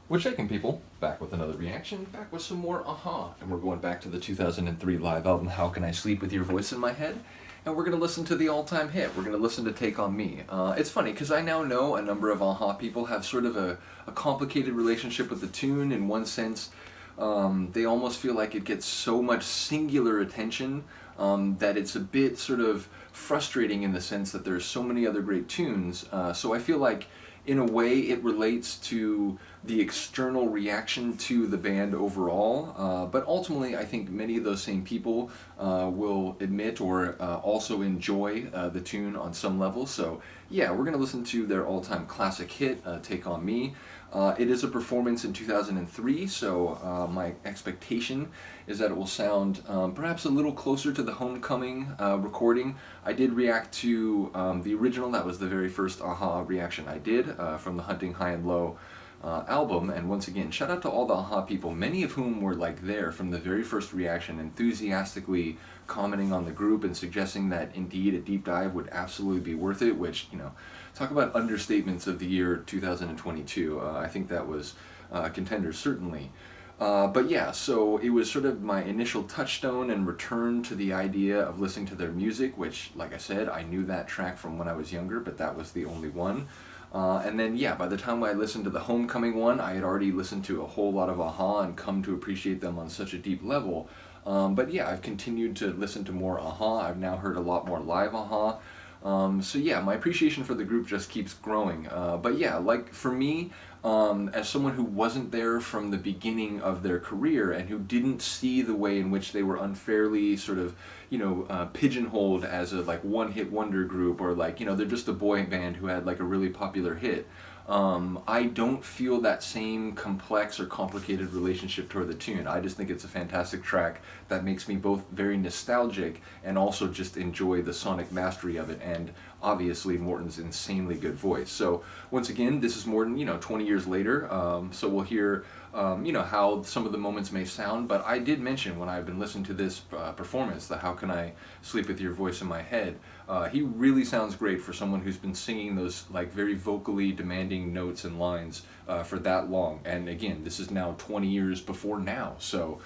What's shaking, people? Back with another reaction, back with some more Aha. And we're going back to the 2003 live album, How Can I Sleep With Your Voice in My Head? And we're going to listen to the all-time hit. We're going to listen to Take On Me. It's funny, because I now know a number of Aha people have sort of a complicated relationship with the tune. In one sense, they almost feel like it gets so much singular attention that it's a bit sort of frustrating in the sense that there's so many other great tunes. So I feel like in a way it relates to the external reaction to the band overall, but ultimately I think many of those same people will admit or also enjoy the tune on some level. So yeah, we're going to listen to their all-time classic hit, Take On Me. It is a performance in 2003, so my expectation is that it will sound perhaps a little closer to the Homecoming recording. I did react to the original. That was the very first Aha reaction I did from the Hunting High and Low album. And once again, shout out to all the Aha people, many of whom were like there from the very first reaction, enthusiastically commenting on the group and suggesting that indeed a deep dive would absolutely be worth it, which, you know, talk about understatements of the year 2022. I think that was contenders, certainly. But yeah, so it was sort of my initial touchstone and return to the idea of listening to their music, which, like I said, I knew that track from when I was younger, but that was the only one. And then, yeah, by the time I listened to the Homecoming one, I had already listened to a whole lot of Aha and come to appreciate them on such a deep level. But yeah, I've continued to listen to more Aha. I've now heard a lot more live Aha. So yeah, my appreciation for the group just keeps growing. But yeah, like for me, as someone who wasn't there from the beginning of their career and who didn't see the way in which they were unfairly sort of, you know, pigeonholed as a like one-hit wonder group, or like, you know, they're just a boy band who had like a really popular hit. I don't feel that same complex or complicated relationship toward the tune. I just think it's a fantastic track that makes me both very nostalgic and also just enjoy the sonic mastery of it, and obviously Morton's insanely good voice. So once again, this is Morton, you know, 20 years later, so we'll hear you know, how some of the moments may sound, but I did mention when I've been listening to this performance, the How Can I Sleep With Your Voice in My Head, he really sounds great for someone who's been singing those like very vocally demanding notes and lines for that long. And again, this is now 20 years before now, so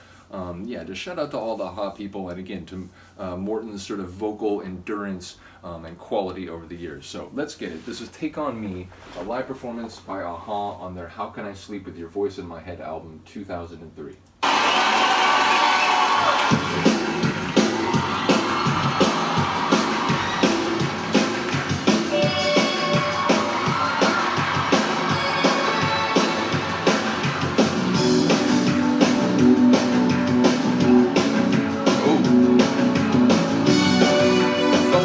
yeah, just shout out to all the Aha people, and again to Morton's sort of vocal endurance and quality over the years. So let's get it. This is Take On Me, a live performance by Aha on their How Can I Sleep With Your Voice in My Head album, 2003.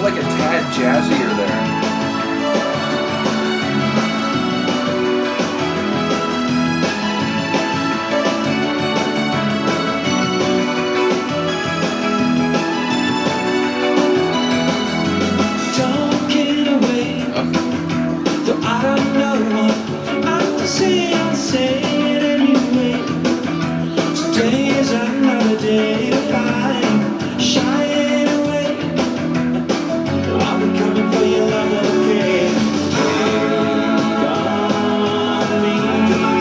Like a tad jazzier there. Don't get away, though I don't know what I have to say, I'll say it anyway. Today is another day to find shying away. I'll be coming for your love again. Take on me, take on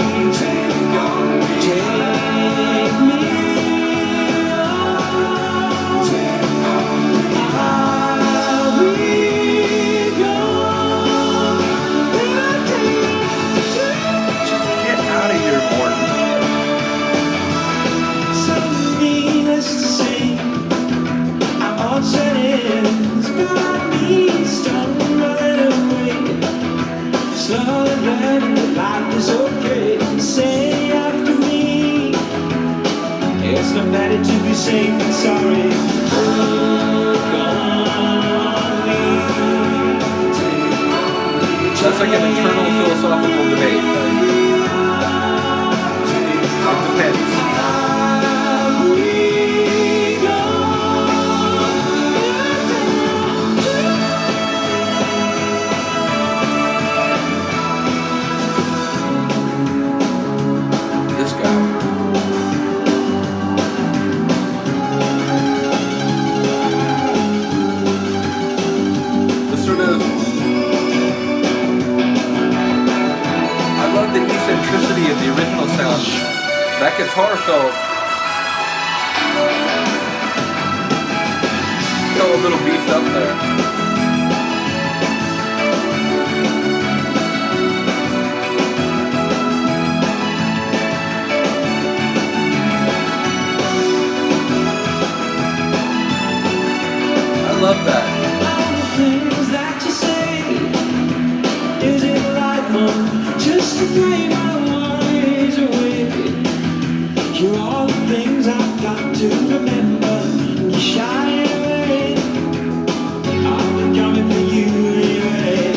me, take me on, take on me. I'll be gone when I take. Just get out of here, Morton. Something needless to say, I'm all set in. Slowly learning that life is okay. Say after me, it's no matter to be safe and sorry. That's like an internal philosophical debate. It depends. sound. That guitar felt a little beefed up there. I love that. All the things that you say, is it right, Mom? Just to play my worries away. You're all the things I've got to remember. You shy away. I've been coming for you anyway.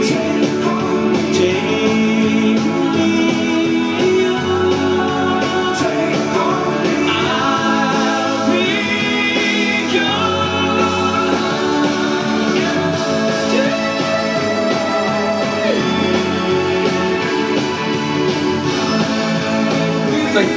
Take on me. Take on me. Take me on. Take on me. I'll be It's like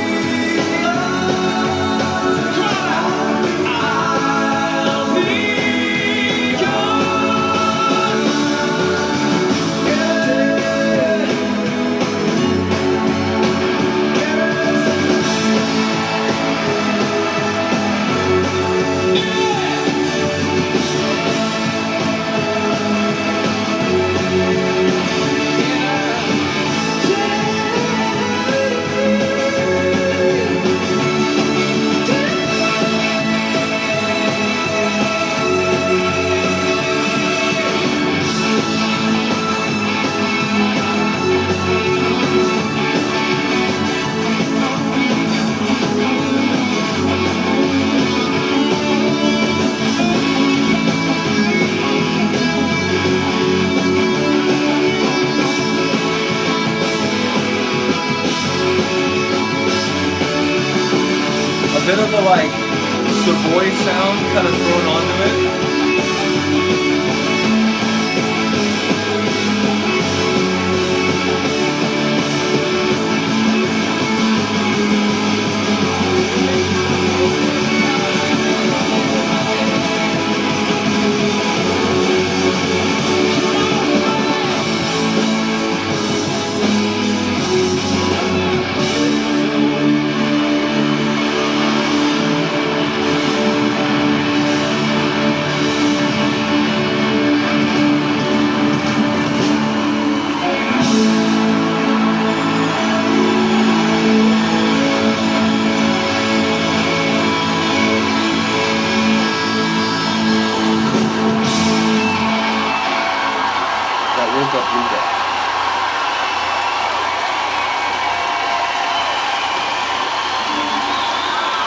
a bit of a like Savoy sound kind of thrown onto it.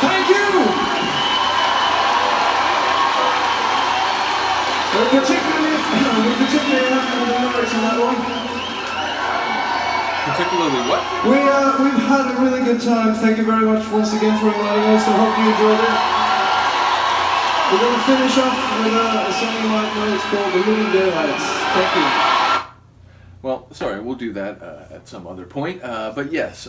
Thank you! We particularly happy with the lyrics on that one. Particularly what? We've had a really good time. Thank you very much once again for inviting us. I hope you enjoyed it. We're going to finish off with a song you might know. It's called The Living Daylights. Thank you. Well, sorry, we'll do that at some other point. But yes,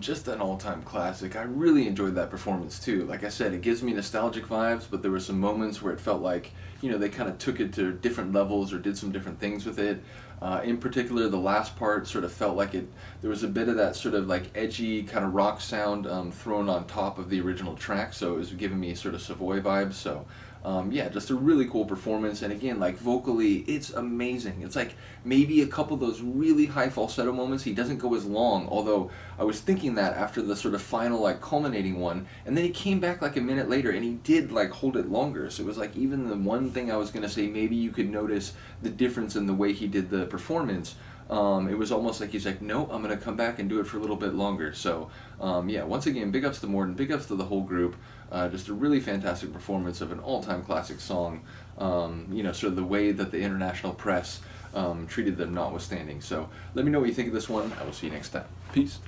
just an all-time classic. I really enjoyed that performance too. Like I said, it gives me nostalgic vibes, but there were some moments where it felt like, you know, they kind of took it to different levels or did some different things with it. In particular, the last part sort of felt like there was a bit of that sort of like edgy kind of rock sound thrown on top of the original track, so it was giving me sort of Savoy vibes. So yeah, just a really cool performance, and again, like vocally, it's amazing. It's like maybe a couple of those really high falsetto moments, he doesn't go as long, although I was thinking that after the sort of final like culminating one, and then he came back like a minute later and he did like hold it longer, so it was like even the one thing I was going to say, maybe you could notice the difference in the way he did the performance. It was almost like he's like, no, I'm going to come back and do it for a little bit longer. So yeah, once again, big ups to Morten, big ups to the whole group. Just a really fantastic performance of an all-time classic song, you know, sort of the way that the international press treated them notwithstanding. So let me know what you think of this one. I will see you next time. Peace.